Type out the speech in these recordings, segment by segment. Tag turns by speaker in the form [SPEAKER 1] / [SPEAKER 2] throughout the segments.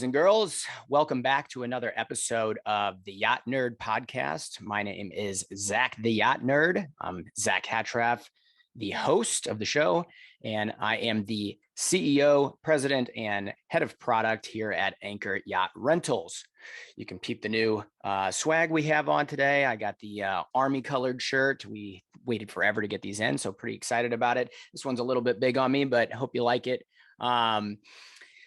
[SPEAKER 1] boys and girls. Welcome back to another episode of the Yacht Nerd Podcast. My name is Zach the Yacht Nerd. I'm Zach Hatraff, the host of the show, and I am the CEO, president, and head of product here at Anchor Yacht Rentals. You can peep the new swag we have on today. I got the army colored shirt. We waited forever to get these in, so pretty excited about it. This one's a little bit big on me, but I hope you like it.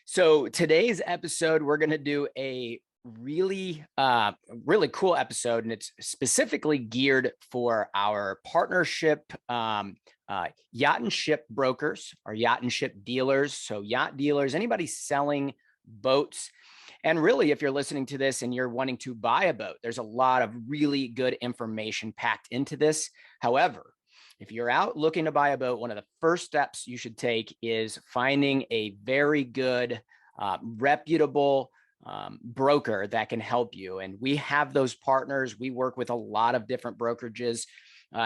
[SPEAKER 1] So today's episode, we're going to do a really cool episode, and it's specifically geared for our partnership yacht and ship brokers or yacht and ship dealers. So yacht dealers, anybody selling boats. And really, if you're listening to this and you're wanting to buy a boat, there's a lot of really good information packed into this. However, if you're out looking to buy a boat, one of the first steps you should take is finding a very good, reputable broker that can help you. And we have those partners. We work with a lot of different brokerages.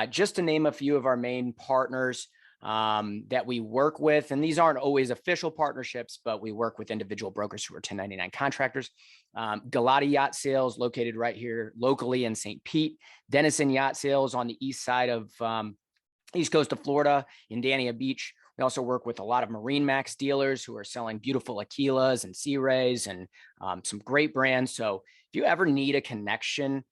[SPEAKER 1] Just to name a few of our main partners that we work with, and these aren't always official partnerships, but we work with individual brokers who are 1099 contractors. Galati Yacht Sales, located right here locally in St. Pete. Denison Yacht Sales on the east side of east coast of Florida in Dania Beach. We also work with a lot of Marine Max dealers who are selling beautiful Aquilas and Sea Rays and some great brands. So if you ever need a connection,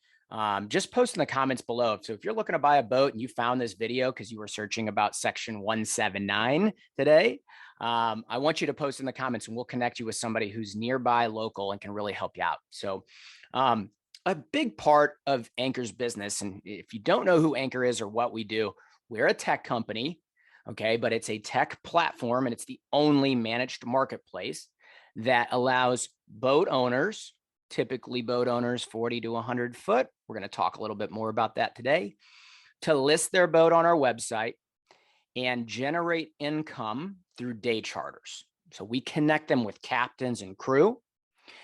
[SPEAKER 1] just post in the comments below. So if you're looking to buy a boat and you found this video because you were searching about section 179 today, I want you to post in the comments and we'll connect you with somebody who's nearby, local, and can really help you out. So a big part of Anchor's business, and if you don't know who Anchor is or what we do, we're a tech company, okay, but it's a tech platform and it's the only managed marketplace that allows boat owners, typically boat owners 40 to 100 foot, we're going to talk a little bit more about that today, to list their boat on our website and generate income through day charters. So we connect them with captains and crew.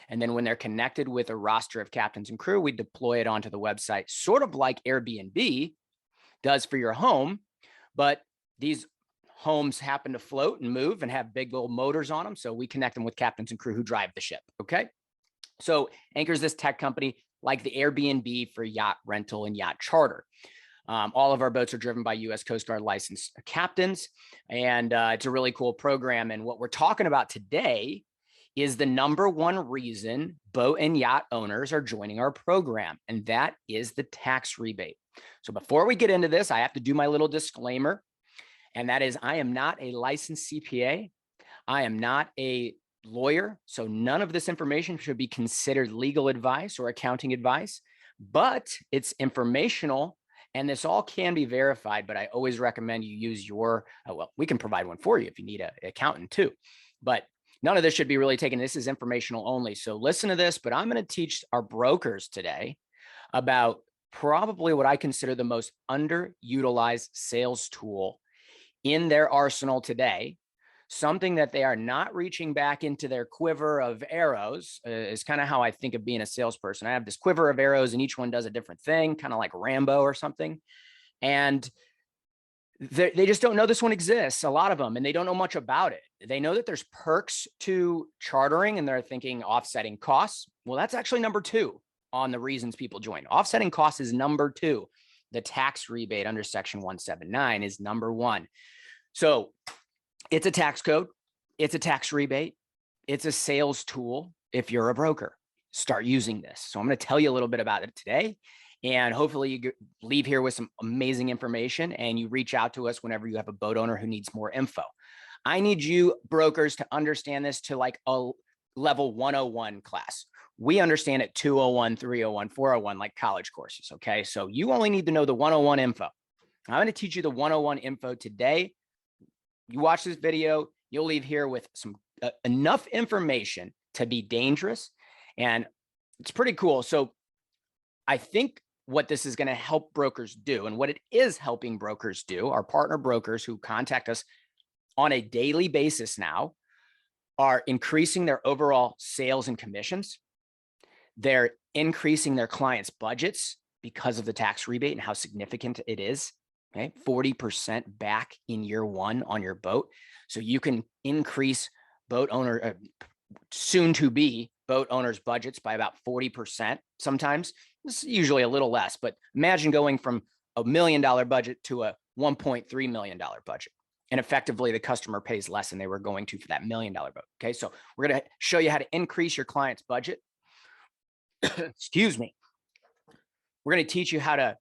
[SPEAKER 1] And then when they're connected with a roster of captains and crew, we deploy it onto the website, sort of like Airbnb does for your home, but these homes happen to float and move and have big little motors on them. So we connect them with captains and crew who drive the ship. Okay. So Anchor's this tech company like the Airbnb for yacht rental and yacht charter. All of our boats are driven by U.S. Coast Guard licensed captains, and it's a really cool program. And what we're talking about today is the number one reason boat and yacht owners are joining our program, and that is the tax rebate. So before we get into this, I have to do my little disclaimer, and that is I am not a licensed CPA. I am not a lawyer, so none of this information should be considered legal advice or accounting advice, but it's informational, and this all can be verified, but I always recommend you use your, well, we can provide one for you if you need an accountant too, but none of this should be really taken. This is informational only. So listen to this, but I'm going to teach our brokers today about probably what I consider the most underutilized sales tool in their arsenal today. Something that they are not reaching back into their quiver of arrows is kind of how I think of being a salesperson. I have this quiver of arrows and each one does a different thing, kind of like Rambo or something. And they just don't know this one exists, a lot of them, and they don't know much about it. They know that there's perks to chartering and they're thinking offsetting costs. Well, that's actually number two on the reasons people join. Offsetting costs is number two. The tax rebate under section 179 is number one. So it's a tax code. It's a tax rebate. It's a sales tool. If you're a broker, start using this. So I'm going to tell you a little bit about it today. And hopefully you leave here with some amazing information and you reach out to us whenever you have a boat owner who needs more info. I need you brokers to understand this to like a level 101 class. We understand it 201, 301, 401, like college courses. Okay. So you only need to know the 101 info. I'm going to teach you the 101 info today. You watch this video, you'll leave here with some enough information to be dangerous. And it's pretty cool. So I think what this is going to help brokers do, and what it is helping brokers do, our partner brokers who contact us on a daily basis now, are increasing their overall sales and commissions. They're increasing their clients' budgets because of the tax rebate and how significant it is. Okay, 40% back in year one on your boat. So you can increase boat owner, soon to be boat owners' budgets by about 40%. Sometimes it's usually a little less, but imagine going from $1 million budget to a $1.3 million budget. And effectively, the customer pays less than they were going to for that $1 million boat. Okay, so we're going to show you how to increase your client's budget. Excuse me. We're going to teach you how to,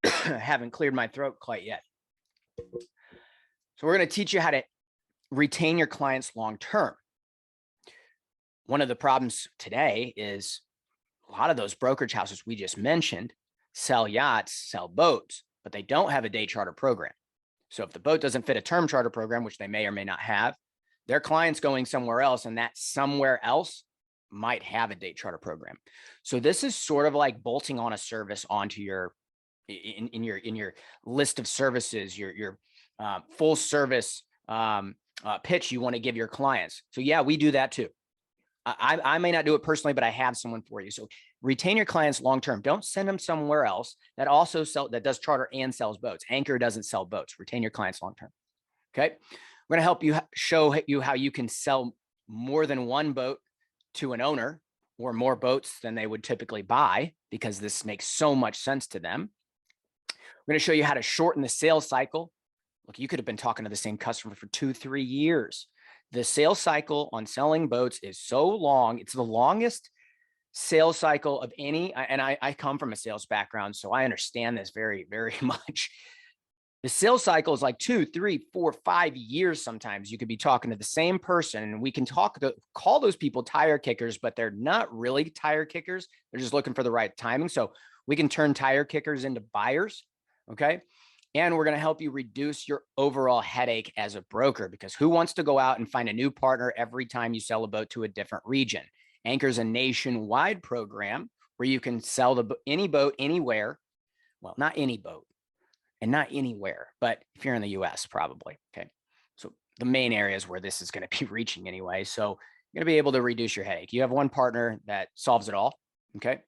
[SPEAKER 1] haven't cleared my throat quite yet. So we're going to teach you how to retain your clients long-term. One of the problems today is a lot of those brokerage houses we just mentioned sell yachts, sell boats, but they don't have a day charter program. So if the boat doesn't fit a term charter program, which they may or may not have, their client's going somewhere else, and that somewhere else might have a day charter program. So this is sort of like bolting on a service onto your in your list of services, your full service pitch you want to give your clients. So yeah, we do that too. I may not do it personally, but I have someone for you. So retain your clients long-term. Don't send them somewhere else that also that does charter and sells boats. Anchor doesn't sell boats. Retain your clients long-term. Okay. We're going to help you show you how you can sell more than one boat to an owner, or more boats than they would typically buy, because this makes so much sense to them. We're going to show you how to shorten the sales cycle. Look, you could have been talking to the same customer for 2-3 years. The sales cycle on selling boats is so long. It's the longest sales cycle of any, and I come from a sales background, so I understand this very, very much. The sales cycle is like 2, 3, 4, 5 years. Sometimes you could be talking to the same person, and we can call those people tire kickers, but they're not really tire kickers. They're just looking for the right timing. So we can turn tire kickers into buyers. Okay. And we're going to help you reduce your overall headache as a broker, because who wants to go out and find a new partner every time you sell a boat to a different region? Anchor's a nationwide program where you can sell any boat anywhere. Well, not any boat and not anywhere, but if you're in the US, probably. Okay. So the main areas where this is going to be reaching anyway. So you're going to be able to reduce your headache. You have one partner that solves it all. Okay.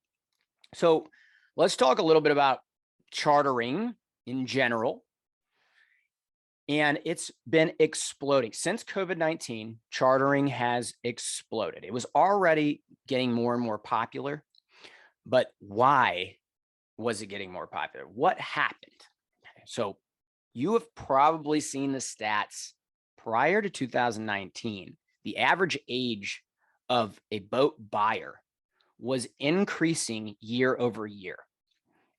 [SPEAKER 1] So let's talk a little bit about chartering in general. And it's been exploding since COVID-19. Chartering has exploded. It was already getting more and more popular, but why was it getting more popular? What happened? Okay, so you have probably seen the stats prior to 2019. The average age of a boat buyer was increasing year over year.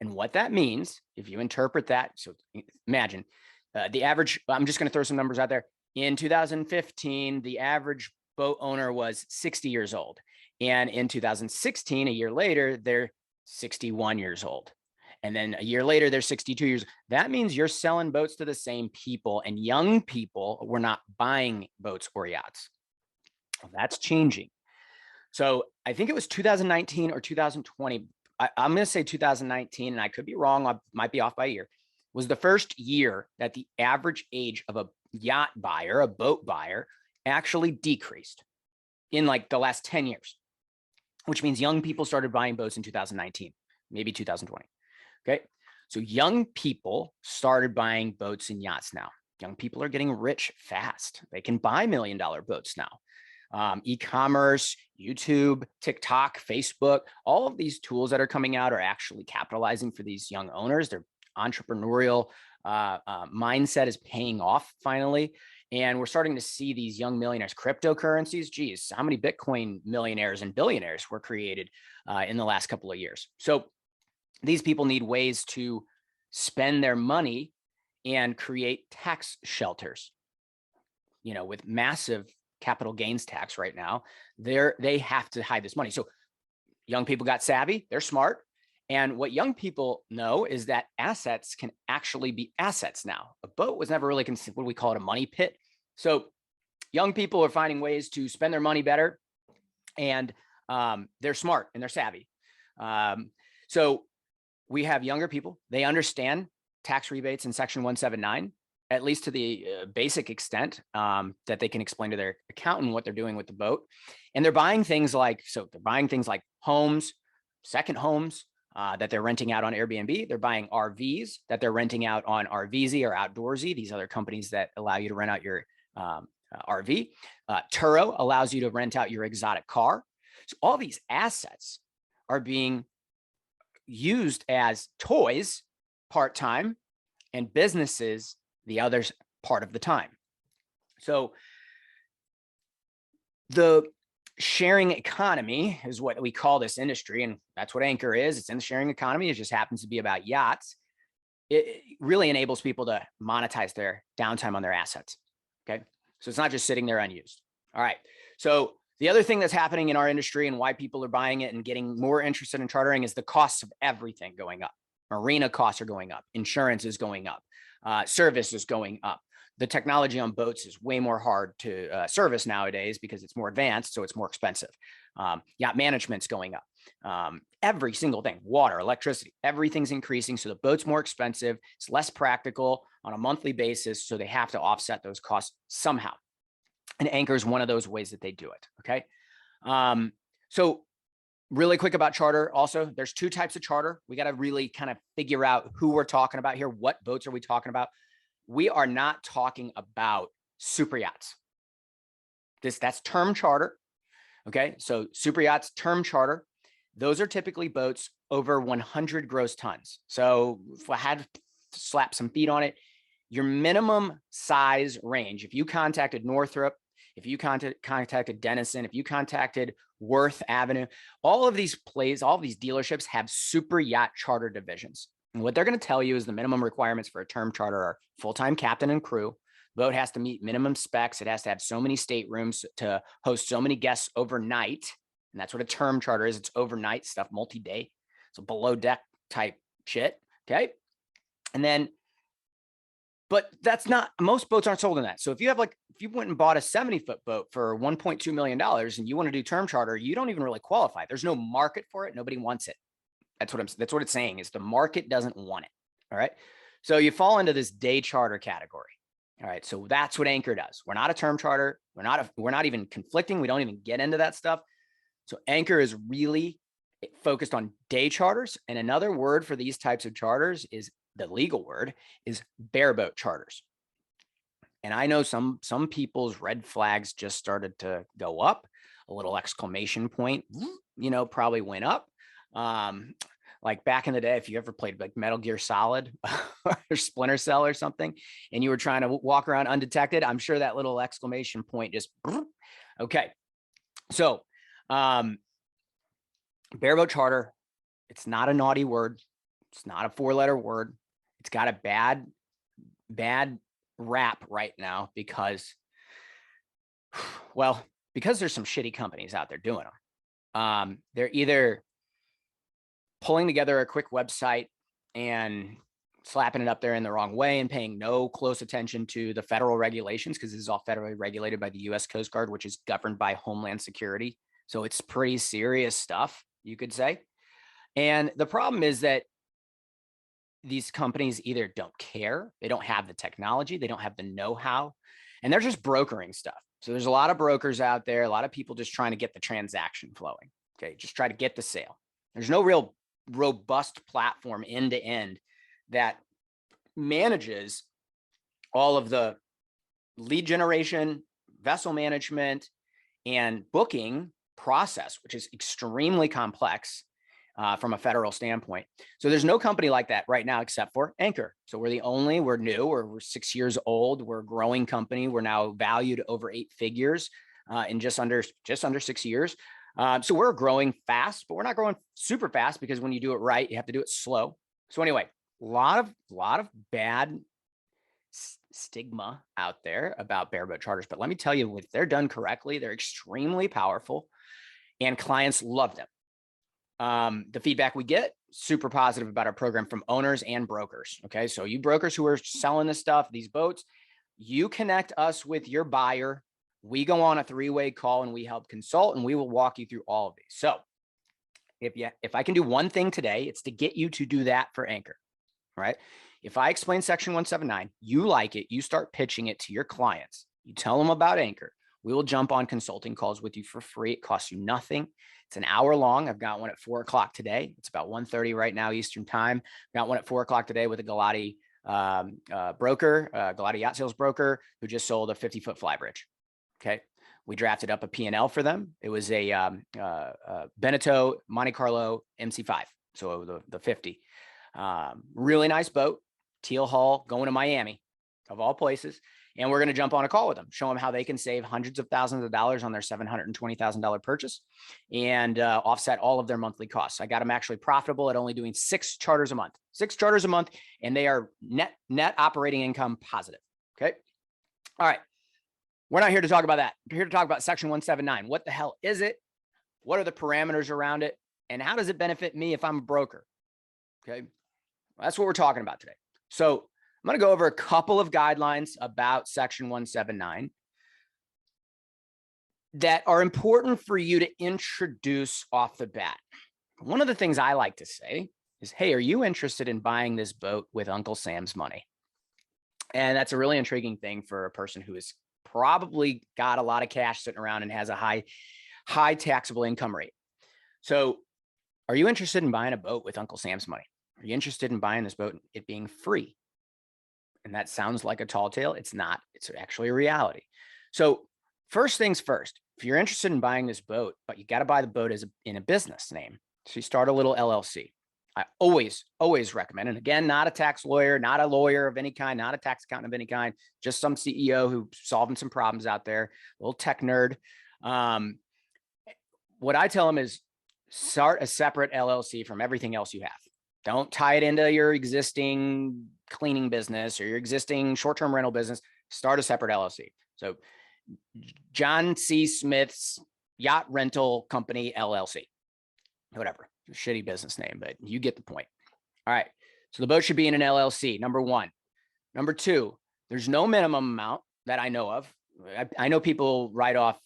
[SPEAKER 1] And what that means, if you interpret that, so imagine the average, I'm just going to throw some numbers out there. In 2015, the average boat owner was 60 years old. And in 2016, a year later, they're 61 years old. And then a year later, they're 62 years. That means you're selling boats to the same people, and young people were not buying boats or yachts. That's changing. So I think it was 2019 or 2020. I'm going to say 2019, and I could be wrong. I might be off by a year. Was the first year that the average age of a yacht buyer, a boat buyer, actually decreased in like the last 10 years, which means young people started buying boats in 2019, maybe 2020. Okay. So young people started buying boats and yachts now. Young people are getting rich fast. They can buy $1 million boats now. E-commerce, YouTube, TikTok, Facebook, all of these tools that are coming out are actually capitalizing for these young owners. Their entrepreneurial mindset is paying off finally. And we're starting to see these young millionaires, cryptocurrencies. Geez, how many Bitcoin millionaires and billionaires were created in the last couple of years? So these people need ways to spend their money and create tax shelters. You know, with massive capital gains tax right now, they have to hide this money. So young people got savvy, they're smart. And what young people know is that assets can actually be assets now. A boat was never really considered, what do we call it, a money pit. So young people are finding ways to spend their money better, and they're smart and they're savvy. So we have younger people, they understand tax rebates in Section 179. At least to the basic extent that they can explain to their accountant what they're doing with the boat. And they're buying things like, homes, second homes that they're renting out on Airbnb. They're buying RVs that they're renting out on RVZ or Outdoorsy, these other companies that allow you to rent out your RV. Turo allows you to rent out your exotic car. So all these assets are being used as toys part-time and businesses the other part of the time. So the sharing economy is what we call this industry, and that's what Anchor is. It's in the sharing economy. It just happens to be about yachts. It really enables people to monetize their downtime on their assets. Okay, so it's not just sitting there unused. All right, so the other thing that's happening in our industry and why people are buying it and getting more interested in chartering is the costs of everything going up. Marina costs are going up. Insurance is going up. Service is going up. The technology on boats is way more hard to service nowadays because it's more advanced, so it's more expensive. Yacht management's going up. Every single thing, water, electricity, everything's increasing. So the boat's more expensive. It's less practical on a monthly basis. So they have to offset those costs somehow. And Anchor is one of those ways that they do it. Okay. So really quick about charter. Also, there's two types of charter. We got to really kind of figure out who we're talking about here. What boats are we talking about? We are not talking about super yachts. That's term charter. Okay. So super yachts, term charter. Those are typically boats over 100 gross tons. So if I had to slap some feet on it, your minimum size range, if you contacted Northrop, if you contacted Denison, if you contacted Worth Avenue, all of these dealerships have super yacht charter divisions. And what they're going to tell you is the minimum requirements for a term charter are full-time captain and crew. Boat has to meet minimum specs. It has to have so many staterooms to host so many guests overnight. And that's what a term charter is. It's overnight stuff, multi-day. So below deck type shit. Okay. And then, but that's not, most boats aren't sold in that. So if you went and bought a 70-foot boat for $1.2 million and you want to do term charter, you don't even really qualify. There's no market for it. Nobody wants it. That's what it's saying is the market doesn't want it. All right. So you fall into this day charter category. All right. So that's what Anchor does. We're not a term charter. We're not even conflicting. We don't even get into that stuff. So Anchor is really focused on day charters. And another word for these types of charters is the legal word is bareboat charters. And I know some people's red flags just started to go up. A little exclamation point, probably went up. Like back in the day, if you ever played like Metal Gear Solid or Splinter Cell or something, and you were trying to walk around undetected, I'm sure that little exclamation point just, okay. So, bareboat charter, it's not a naughty word. It's not a 4-letter word. It's got a bad rap right now because there's some shitty companies out there doing them. They're either pulling together a quick website and slapping it up there in the wrong way and paying no close attention to the federal regulations, because this is all federally regulated by the U.S. Coast Guard, which is governed by Homeland Security. So it's pretty serious stuff, you could say. And the problem is that these companies either don't care, they don't have the technology, they don't have the know-how, and they're just brokering stuff. So there's a lot of brokers out there, a lot of people just trying to get the transaction flowing. Okay, just try to get the sale. There's no real robust platform end to end that manages all of the lead generation, vessel management, and booking process, which is extremely complex from a federal standpoint. So there's no company like that right now except for Anchor. So we're new, we're 6 years old, we're a growing company. We're now valued over 8 figures in just under 6 years. So we're growing fast, but we're not growing super fast because when you do it right, you have to do it slow. So anyway, a lot of bad stigma out there about bareboat charters. But let me tell you, if they're done correctly, they're extremely powerful and clients love them. The feedback we get, super positive about our program from owners and brokers. Okay. So you brokers who are selling this stuff, these boats, you connect us with your buyer. We go on a 3-way call and we help consult and we will walk you through all of these. So if I can do one thing today, it's to get you to do that for Anchor. All right. If I explain section 179, you like it, you start pitching it to your clients, you tell them about Anchor. We will jump on consulting calls with you for free. It costs you nothing. It's an hour long. I've got one at 4:00 today. It's about 1:30 right now, Eastern time. Got one at 4:00 today with a Galati broker, Galati yacht sales broker, who just sold a 50-foot flybridge. Okay. We drafted up a P&L for them. It was a Beneteau Monte Carlo MC5. So the 50. Really nice boat, teal hull, going to Miami, of all places. And we're going to jump on a call with them, show them how they can save hundreds of thousands of dollars on their $720,000 purchase and offset all of their monthly costs. I got them actually profitable at only doing 6 charters a month, and they are net operating income positive. Okay. All right. We're not here to talk about that. We're here to talk about Section 179. What the hell is it? What are the parameters around it? And how does it benefit me if I'm a broker? Okay. Well, that's what we're talking about today. So I'm going to go over a couple of guidelines about Section 179 that are important for you to introduce off the bat. One of the things I like to say is, hey, are you interested in buying this boat with Uncle Sam's money? And that's a really intriguing thing for a person who has probably got a lot of cash sitting around and has a high taxable income rate. So are you interested in buying a boat with Uncle Sam's money? Are you interested in buying this boat, it being free? And that sounds like a tall tale. It's not. It's actually a reality. So first things first, if you're interested in buying this boat, but you got to buy the boat in a business name. So you start a little LLC. I always recommend, and again, not a tax lawyer, not a lawyer of any kind, not a tax accountant of any kind, just some CEO who's solving some problems out there, a little tech nerd. What I tell them is start a separate LLC from everything else you have. Don't tie it into your existing cleaning business or your existing short-term rental business. Start a separate LLC. So John C. Smith's Yacht Rental Company, LLC, whatever. Shitty business name, but you get the point. All right. So the boat should be in an LLC, number one. Number two, there's no minimum amount that I know of. I know people write off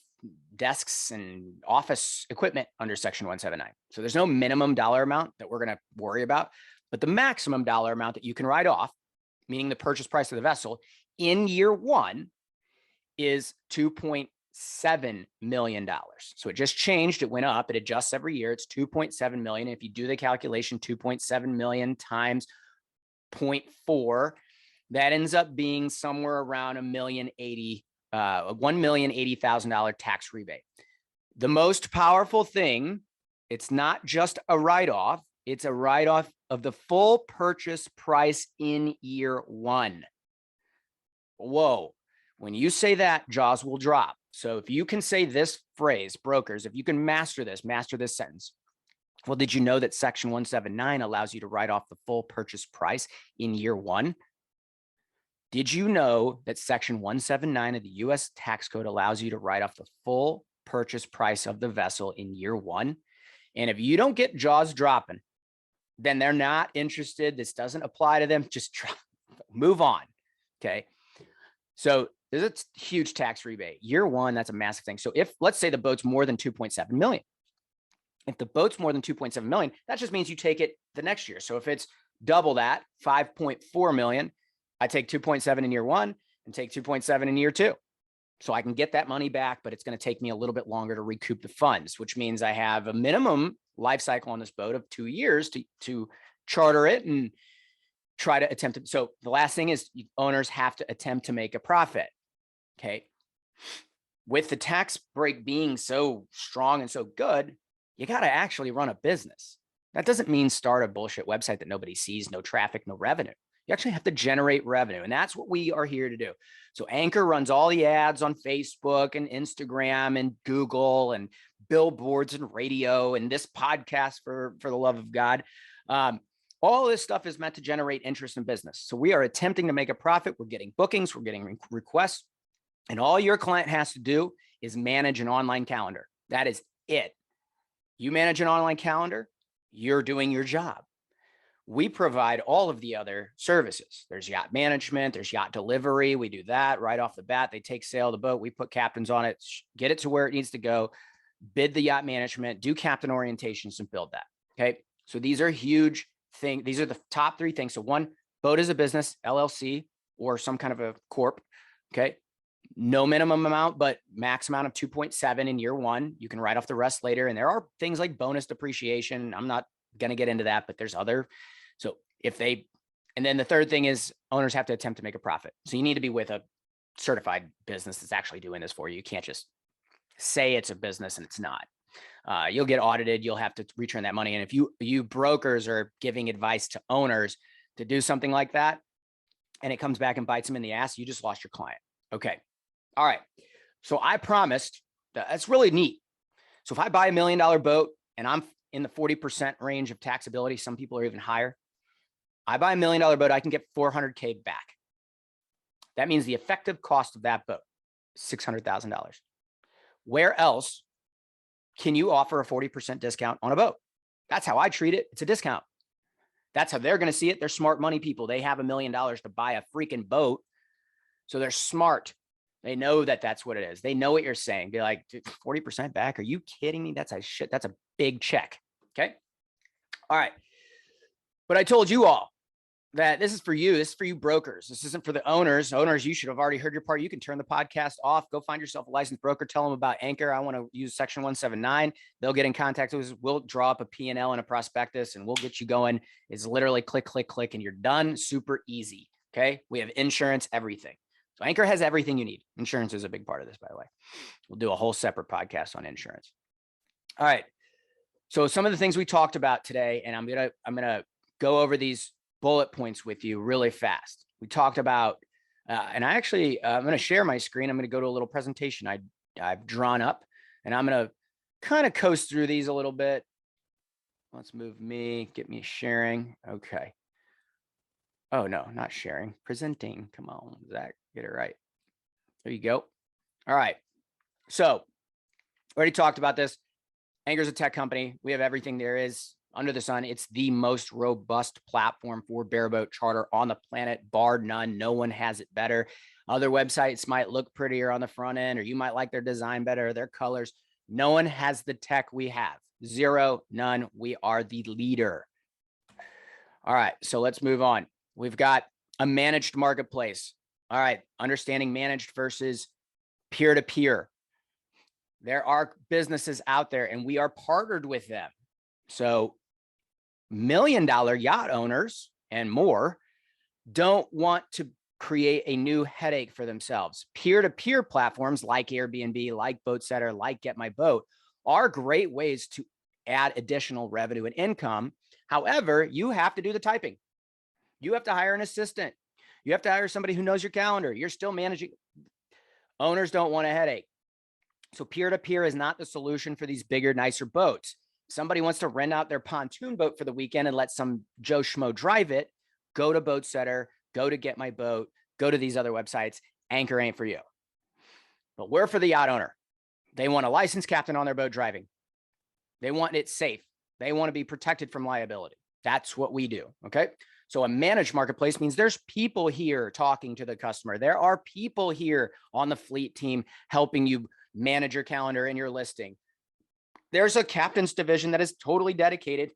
[SPEAKER 1] desks and office equipment under Section 179. So there's no minimum dollar amount that we're going to worry about, but the maximum dollar amount that you can write off, meaning the purchase price of the vessel in year one, is $2.7 million. So it just changed. It went up. It adjusts every year. It's 2.7 million. If you do the calculation, 2.7 million times 0.4, that ends up being somewhere around $1,080,000 tax rebate. The most powerful thing, it's not just a write-off. It's a write-off of the full purchase price in year one. Whoa. When you say that, jaws will drop. So if you can say this phrase, brokers, if you can master this sentence. Well, did you know that Section 179 allows you to write off the full purchase price in year one? Did you know that Section 179 of the U.S. tax code allows you to write off the full purchase price of the vessel in year one? And if you don't get jaws dropping, then they're not interested. This doesn't apply to them. Just move on. Okay. So there's a huge tax rebate. Year one, that's a massive thing. So if, let's say the boat's more than 2.7 million. If the boat's more than 2.7 million, that just means you take it the next year. So if it's double that, 5.4 million, I take 2.7 in year one and take 2.7 in year two. So I can get that money back, but it's going to take me a little bit longer to recoup the funds, which means I have a minimum life cycle on this boat of 2 years to charter it and try to attempt it. So the last thing is owners have to attempt to make a profit. Okay. With the tax break being so strong and so good, you got to actually run a business. That doesn't mean start a bullshit website that nobody sees, no traffic, no revenue. You actually have to generate revenue. And that's what we are here to do. So Anchor runs all the ads on Facebook and Instagram and Google and billboards and radio and this podcast for the love of God. All this stuff is meant to generate interest in business. So we are attempting to make a profit. We're getting bookings. We're getting requests. And all your client has to do is manage an online calendar. That is it. You manage an online calendar, you're doing your job. We provide all of the other services. There's yacht management, there's yacht delivery. We do that right off the bat. They take sail the boat. We put captains on it, get it to where it needs to go, bid the yacht management, do captain orientations and build that. Okay. So these are huge things. These are the top three things. So one, boat is a business, LLC, or some kind of a corp. Okay. No minimum amount, but max amount of 2.7 in year one. You can write off the rest later. And there are things like bonus depreciation. I'm not going to get into that, but there's other. So and then the third thing is owners have to attempt to make a profit. So you need to be with a certified business that's actually doing this for you. You can't just say it's a business and it's not. You'll get audited. You'll have to return that money. And if you brokers are giving advice to owners to do something like that, and it comes back and bites them in the ass, you just lost your client. Okay. All right. So I promised that's really neat. So if I buy $1 million boat and I'm in the 40% range of taxability, some people are even higher. I buy $1 million boat, I can get $400K back. That means the effective cost of that boat is $600,000. Where else can you offer a 40% discount on a boat? That's how I treat it. It's a discount. That's how they're going to see it. They're smart money people. They have $1 million to buy a freaking boat. So they're smart. They know that that's what it is. They know what you're saying. Be like, 40% back. Are you kidding me? That's a big check. Okay. All right. But I told you all that this is for you. This is for you brokers. This isn't for the owners. Owners, you should have already heard your part. You can turn the podcast off. Go find yourself a licensed broker. Tell them about Anchor. I want to use Section 179. They'll get in contact with us. We'll draw up a P&L and a prospectus, and we'll get you going. It's literally click, click, click, and you're done. Super easy. Okay. We have insurance, everything. So Anchor has everything you need. Insurance is a big part of this, by the way. We'll do a whole separate podcast on insurance. All right. So some of the things we talked about today, and I'm gonna go over these bullet points with you really fast. We talked about, and I'm going to share my screen. I'm going to go to a little presentation I've drawn up, and I'm going to kind of coast through these a little bit. Let's move me, get me sharing. Okay. Oh no, not sharing, presenting. Come on, Zach, get it right. There you go. All right. So already talked about this. Anchor's a tech company. We have everything there is under the sun. It's the most robust platform for bareboat charter on the planet, bar none. No one has it better. Other websites might look prettier on the front end, or you might like their design better, or their colors. No one has the tech we have. Zero, none. We are the leader. All right, so let's move on. We've got a managed marketplace. All right, understanding managed versus peer-to-peer. There are businesses out there, and we are partnered with them. So $1 million yacht owners and more don't want to create a new headache for themselves. Peer-to-peer platforms like Airbnb, like BoatSetter, like Get My Boat are great ways to add additional revenue and income. However, you have to do the typing. You have to hire an assistant. You have to hire somebody who knows your calendar. You're still managing. Owners don't want a headache. So peer-to-peer is not the solution for these bigger, nicer boats. Somebody wants to rent out their pontoon boat for the weekend and let some Joe Schmo drive it, go to BoatSetter, go to Get My Boat, go to these other websites. Anchor ain't for you. But we're for the yacht owner. They want a licensed captain on their boat driving. They want it safe. They want to be protected from liability. That's what we do. Okay. So a managed marketplace means there's people here talking to the customer. There are people here on the fleet team helping you manage your calendar and your listing. There's a captain's division that is totally dedicated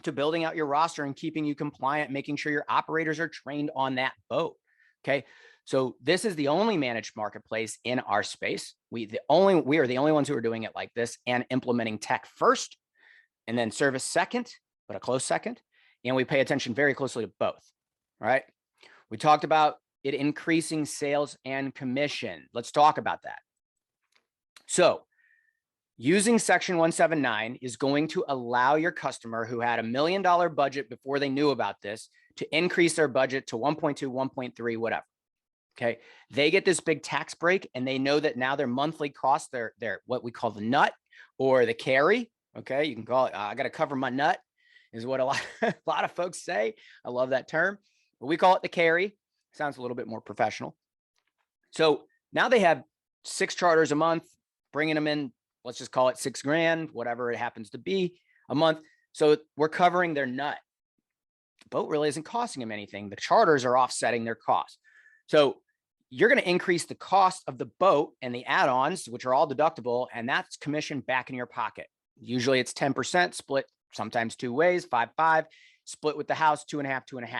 [SPEAKER 1] to building out your roster and keeping you compliant, making sure your operators are trained on that boat. Okay. So this is the only managed marketplace in our space. We are the only ones who are doing it like this and implementing tech first and then service second, but a close second. And we pay attention very closely to both. All right. We talked about it increasing sales and commission. Let's talk about that. So using Section 179 is going to allow your customer who had $1 million budget before they knew about this to increase their budget to 1.2, 1.3, whatever. Okay. They get this big tax break and they know that now their monthly costs, their what we call the nut or the carry. Okay. You can call it, I got to cover my nut is what a lot of folks say. I love that term, but we call it the carry. Sounds a little bit more professional. So now they have 6 charters a month, bringing them in. Let's just call it $6,000, whatever it happens to be a month. So we're covering their nut. The boat really isn't costing them anything. The charters are offsetting their costs. So you're going to increase the cost of the boat and the add-ons, which are all deductible, and that's commission back in your pocket. Usually it's 10% split, sometimes 2 ways, 5-5, split with the house, 2.5, 2.5.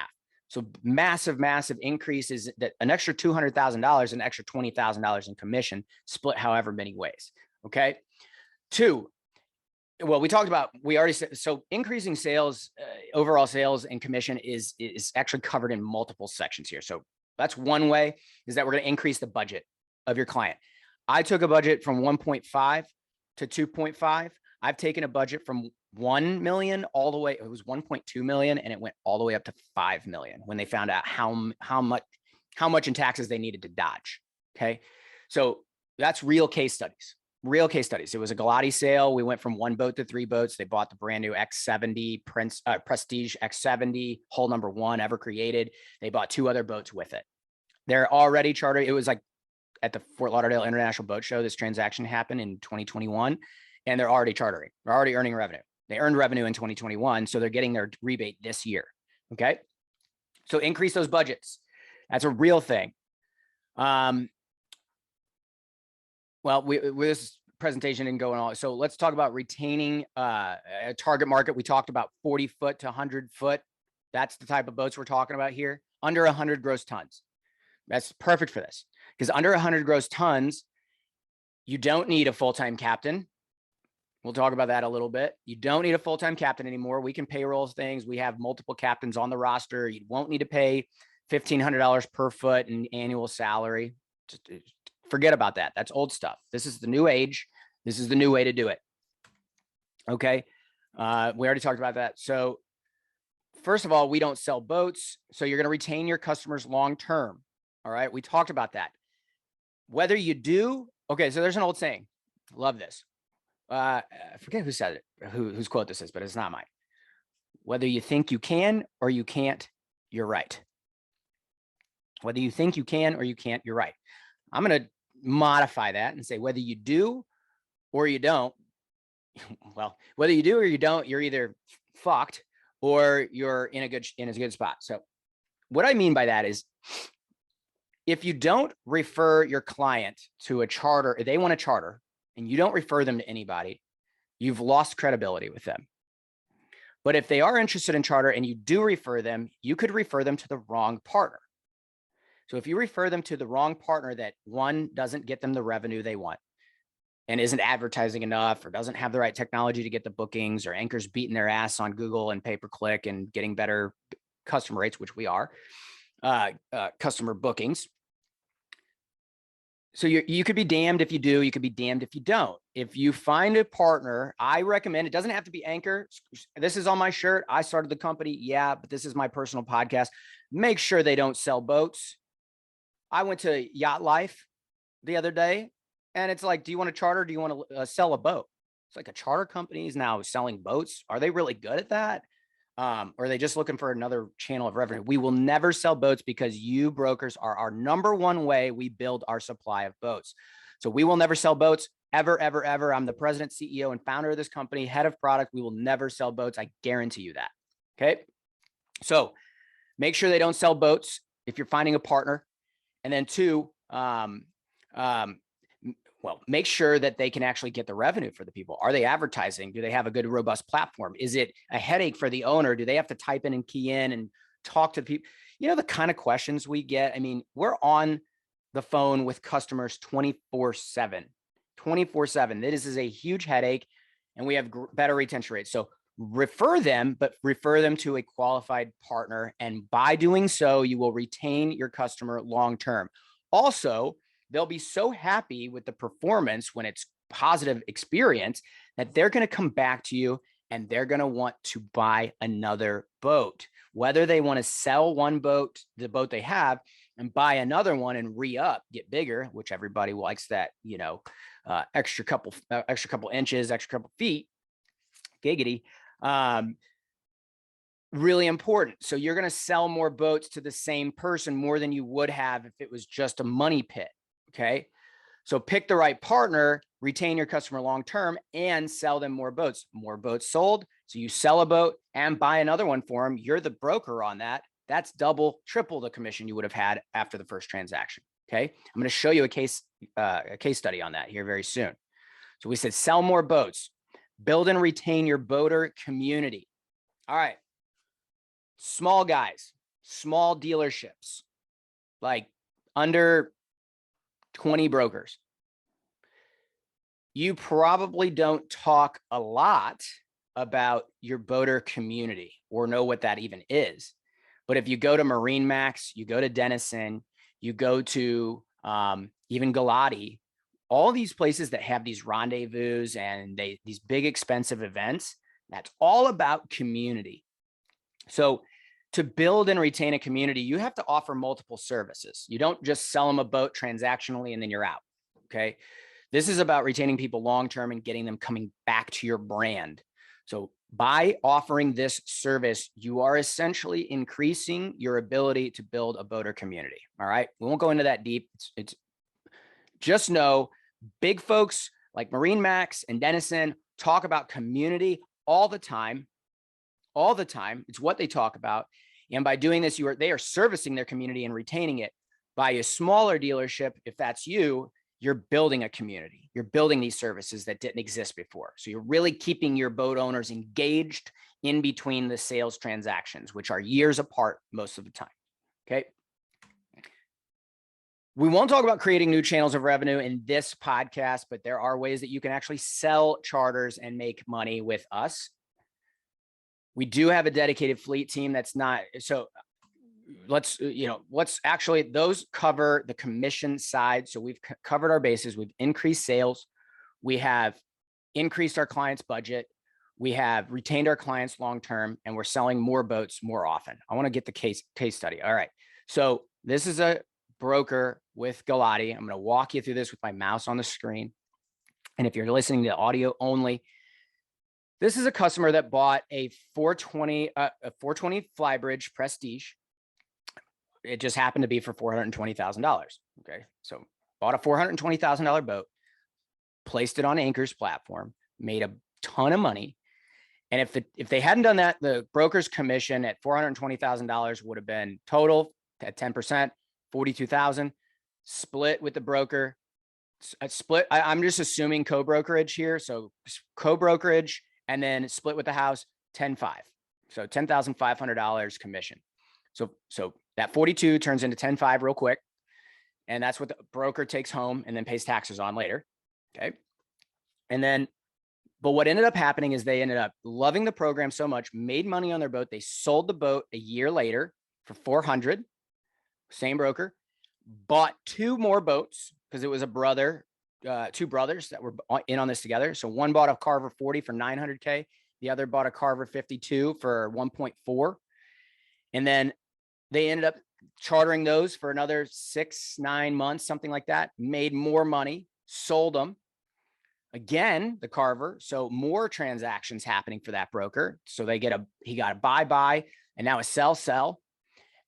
[SPEAKER 1] So massive, massive increases that an extra $200,000, an extra $20,000 in commission split however many ways. Okay. 2, well, we talked about, we already said, so increasing sales, overall sales and commission is actually covered in multiple sections here. So that's one way, is that we're going to increase the budget of your client. I took a budget from 1.5 to 2.5. I've taken a budget from 1 million all the way. It was 1.2 million, and it went all the way up to 5 million when they found out how much in taxes they needed to dodge. Okay. So that's real case studies. Real case studies. It was a Galati sale. We went from 1 boat to 3 boats. They bought the brand new X70 Prestige X70, hull number 1 ever created. They bought 2 other boats with it. They're already chartered. It was like at the Fort Lauderdale International Boat Show. This transaction happened in 2021, and they're already chartering. They're already earning revenue. They earned revenue in 2021, so they're getting their rebate this year. Okay. So increase those budgets. That's a real thing. Well, this presentation didn't go on all. So let's talk about retaining a target market. We talked about 40 foot to 100 foot. That's the type of boats we're talking about here. Under 100 gross tons. That's perfect for this, because under 100 gross tons, you don't need a full-time captain. We'll talk about that a little bit. You don't need a full-time captain anymore. We can payroll things. We have multiple captains on the roster. You won't need to pay $1,500 per foot in annual salary. Just forget about that. That's old stuff. This is the new age. This is the new way to do it. Okay. We already talked about that. So first of all, we don't sell boats. So you're going to retain your customers long-term. All right. We talked about that. Whether you do. Okay. So there's an old saying. Love this. I forget who said it, whose quote this is, but it's not mine. Whether you think you can or you can't, you're right. Whether you think you can or you can't, you're right. I'm going to modify that and say whether you do or you don't. Well, whether you do or you don't, you're either fucked or you're in a good spot. So what I mean by that is, if you don't refer your client to a charter, if they want a charter and you don't refer them to anybody, you've lost credibility with them. But if they are interested in charter and you do refer them, you could refer them to the wrong partner. So if you refer them to the wrong partner that, one, doesn't get them the revenue they want and isn't advertising enough, or doesn't have the right technology to get the bookings, or anchors beating their ass on Google and pay-per-click and getting better customer rates, which we are, customer bookings. So you could be damned if you do, you could be damned if you don't. If you find a partner, I recommend, it doesn't have to be Anchor. This is on my shirt. I started the company. Yeah, but this is my personal podcast. Make sure they don't sell boats. I went to Yacht Life the other day, and it's like, do you want to charter? Do you want to sell a boat? It's like, a charter company is now selling boats. Are they really good at that? Or are they just looking for another channel of revenue? We will never sell boats, because you brokers are our number one way we build our supply of boats. So we will never sell boats, ever, ever, ever. I'm the president, CEO, and founder of this company, head of product. We will never sell boats. I guarantee you that. Okay. So make sure they don't sell boats if you're finding a partner. And then 2, well, make sure that they can actually get the revenue for the people. Are they advertising? Do they have a good, robust platform? Is it a headache for the owner? Do they have to type in and key in and talk to the people? You know, the kind of questions we get. I mean, we're on the phone with customers 24/7. This is a huge headache, and we have better retention rates. So refer them, but refer them to a qualified partner. And by doing so, you will retain your customer long-term. Also, they'll be so happy with the performance when it's positive experience that they're going to come back to you, and they're going to want to buy another boat. Whether they want to sell one boat, the boat they have, and buy another one and re-up, get bigger, which everybody likes that, you know, extra couple inches, extra couple feet, giggity. Really important. So you're going to sell more boats to the same person more than you would have if it was just a money pit. Okay. So pick the right partner, retain your customer long-term, and sell them more boats. More boats sold. So you sell a boat and buy another one for them. You're the broker on that. That's double, triple the commission you would have had after the first transaction. Okay. I'm going to show you a case study on that here very soon. So we said, sell more boats, build and retain your boater community. All right. Small guys, small dealerships, like under 20 brokers. You probably don't talk a lot about your boater community or know what that even is. But if you go to Marine Max, you go to Denison, You go to even Galati, all these places that have these rendezvous and these big expensive events, that's all about community. So to build and retain a community, you have to offer multiple services. You don't just sell them a boat transactionally and then you're out. Okay. This is about retaining people long-term and getting them coming back to your brand. So by offering this service, you are essentially increasing your ability to build a boater community. All right. We won't go into that deep. It's just know big folks like Marine Max and Dennison talk about community all the time. All the time. It's what they talk about. And by doing this, they are servicing their community and retaining it. By a smaller dealership, if that's you, you're building a community. You're building these services that didn't exist before. So you're really keeping your boat owners engaged in between the sales transactions, which are years apart most of the time. Okay. We won't talk about creating new channels of revenue in this podcast, but there are ways that you can actually sell charters and make money with us. We do have a dedicated fleet team that's not, so let's actually, those cover the commission side. So we've covered our bases. We've increased sales. We have increased our clients' budget. We have retained our clients long-term, and we're selling more boats more often. I want to get the case study. All right. So this is a broker with Galati. I'm going to walk you through this with my mouse on the screen. And if you're listening to audio only, this is a customer that bought a 420 Flybridge Prestige. It just happened to be for $420,000. Okay. So bought a $420,000 boat, placed it on Anchor's platform, made a ton of money. And if they hadn't done that, the broker's commission at $420,000 would have been total at 10%, $42,000, split with the broker. I'm just assuming co-brokerage here. So co-brokerage, and then split with the house, 10.5. So $10,500 commission. So that 42 turns into 10.5 real quick. And that's what the broker takes home and then pays taxes on later. Okay. And then, but what ended up happening is they ended up loving the program so much, made money on their boat. They sold the boat a year later for 400, same broker, bought two more boats because it was two brothers that were in on this together. So one bought a Carver 40 for $900K. The other bought a Carver 52 for 1.4. And then they ended up chartering those for another 6-9 months, something like that, made more money, sold them again, the Carver. So more transactions happening for that broker. So he got a buy, and now a sell,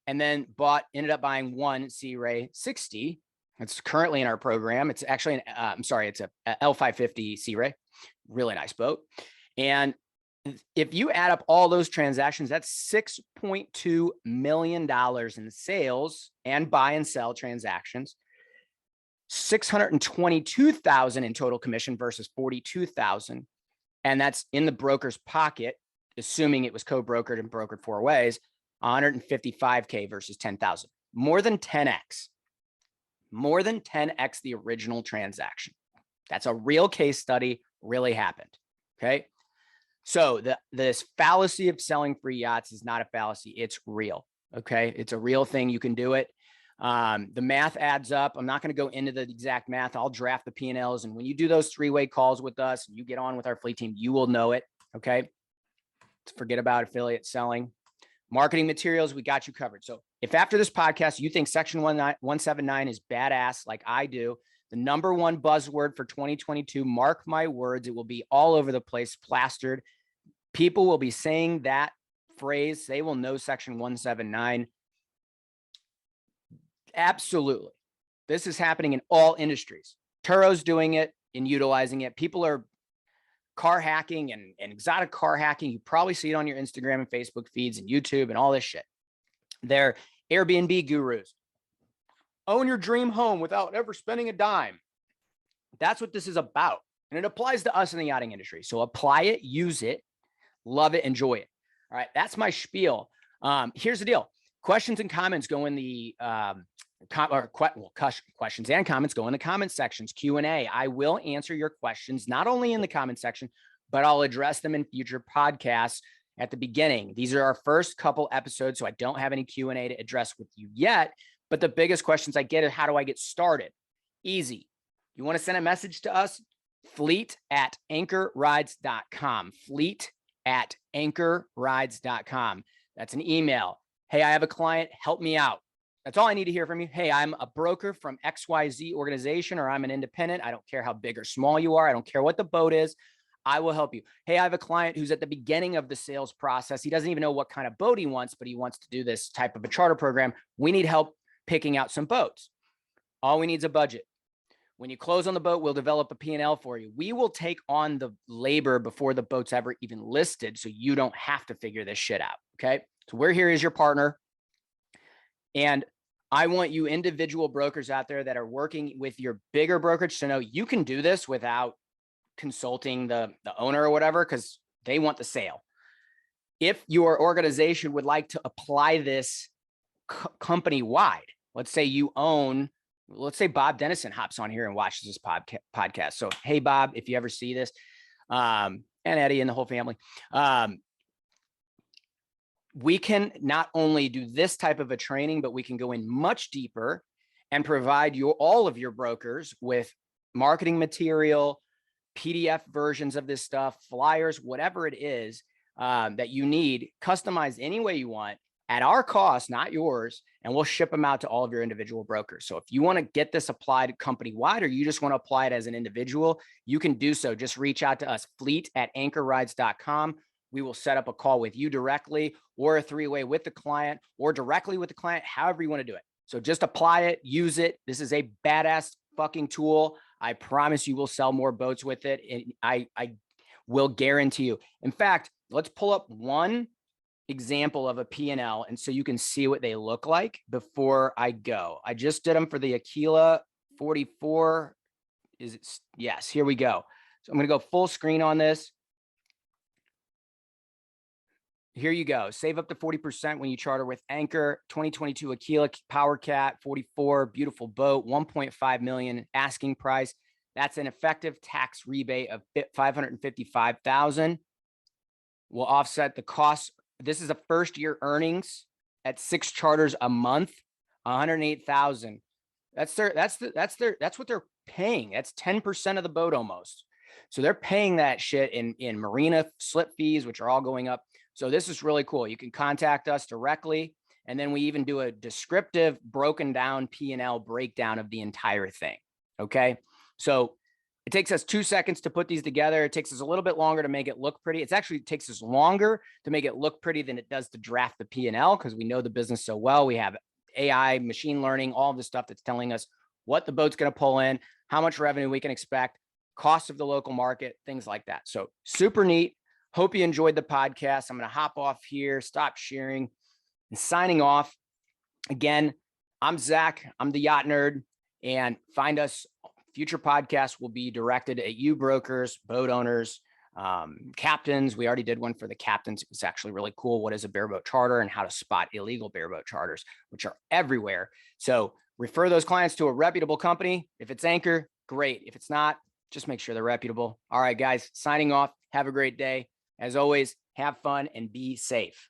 [SPEAKER 1] and then ended up buying one Sea Ray 60. It's currently in our program. It's actually it's a L550 Sea Ray, really nice boat. And if you add up all those transactions, that's $6.2 million in sales and buy and sell transactions, $622,000 in total commission versus $42,000. And that's in the broker's pocket, assuming it was co-brokered and brokered four ways, $155K versus $10,000, more than 10x the original transaction. That's a real case study, really happened. Okay. So this fallacy of selling free yachts is not a fallacy. It's real. Okay. It's a real thing. You can do it. The math adds up. I'm not going to go into the exact math. I'll draft the P&Ls. And when you do those three-way calls with us, and you get on with our fleet team, you will know it. Okay. Forget about affiliate selling. Marketing materials, we got you covered. So if after this podcast, you think Section 179 is badass, like I do, the number one buzzword for 2022, mark my words, it will be all over the place, plastered. People will be saying that phrase. They will know Section 179. Absolutely. This is happening in all industries. Turo's doing it and utilizing it. People are car hacking and exotic car hacking. You probably see it on your Instagram and Facebook feeds and YouTube and all this shit. They're Airbnb gurus. Own your dream home without ever spending a dime. That's what this is about. And it applies to us in the yachting industry. So apply it, use it, love it, enjoy it. All right. That's my spiel. Here's the deal. Questions and comments go in the questions and comments go in the comment sections, Q&A. I will answer your questions, not only in the comment section, but I'll address them in future podcasts at the beginning. These are our first couple episodes, so I don't have any Q&A to address with you yet, But the biggest questions I get is, how do I get started? Easy. You want to send a message to us? fleet@anchorrides.com. fleet@anchorrides.com. That's an email. Hey, I have a client. Help me out. That's all I need to hear from you. Hey, I'm a broker from XYZ organization, or I'm an independent. I don't care how big or small you are. I don't care what the boat is. I will help you. Hey, I have a client who's at the beginning of the sales process. He doesn't even know what kind of boat he wants, but he wants to do this type of a charter program. We need help picking out some boats. All we need is a budget. When you close on the boat, we'll develop a P&L for you. We will take on the labor before the boat's ever even listed, so you don't have to figure this shit out, okay? So we're here as your partner. And I want you individual brokers out there that are working with your bigger brokerage to know you can do this without consulting the owner or whatever, because they want the sale. If your organization would like to apply this company-wide, let's say you own, let's say Bob Dennison hops on here and watches this podcast. So, hey, Bob, if you ever see this, and Eddie and the whole family, we can not only do this type of a training, but we can go in much deeper and provide all of your brokers with marketing material, PDF versions of this stuff, flyers, whatever it is that you need, customized any way you want at our cost, not yours, and we'll ship them out to all of your individual brokers. So if you want to get this applied company-wide, or you just want to apply it as an individual, you can do so. Just reach out to us, fleet@anchorrides.com. We will set up a call with you directly, or a three-way with the client, or directly with the client, however you want to do it. So just apply it, use it. This is a badass fucking tool. I promise you will sell more boats with it. And I will guarantee you. In fact, let's pull up one example of a P&L, and so you can see what they look like before I go. I just did them for the Aquila 44. Is it? Yes, here we go. So I'm going to go full screen on this. Here you go. Save up to 40% when you charter with Anchor. 2022 Aquila Power Cat 44, beautiful boat, 1.5 million asking price. That's an effective tax rebate of $555,000. We'll offset the cost. This is a first year earnings at 6 charters a month, 108,000. That's what they're paying. That's 10% of the boat almost. So they're paying that shit in marina slip fees, which are all going up. So this is really cool. You can contact us directly, and then we even do a descriptive broken down P&L breakdown of the entire thing. Okay. So it takes us 2 seconds to put these together. It takes us a little bit longer to make it look pretty. It actually takes us longer to make it look pretty than it does to draft the P&L, because we know the business so well. We have AI, machine learning, all of the stuff that's telling us what the boat's going to pull in, how much revenue we can expect, cost of the local market, things like that. So super neat. Hope you enjoyed the podcast. I'm going to hop off here, stop sharing, and signing off. Again, I'm Zach. I'm the Yacht Nerd, and find us. Future podcasts will be directed at you brokers, boat owners, captains. We already did one for the captains. It was actually really cool. What is a bareboat charter and how to spot illegal bareboat charters, which are everywhere. So refer those clients to a reputable company. If it's Anchor, great. If it's not, just make sure they're reputable. All right, guys, signing off. Have a great day. As always, have fun and be safe.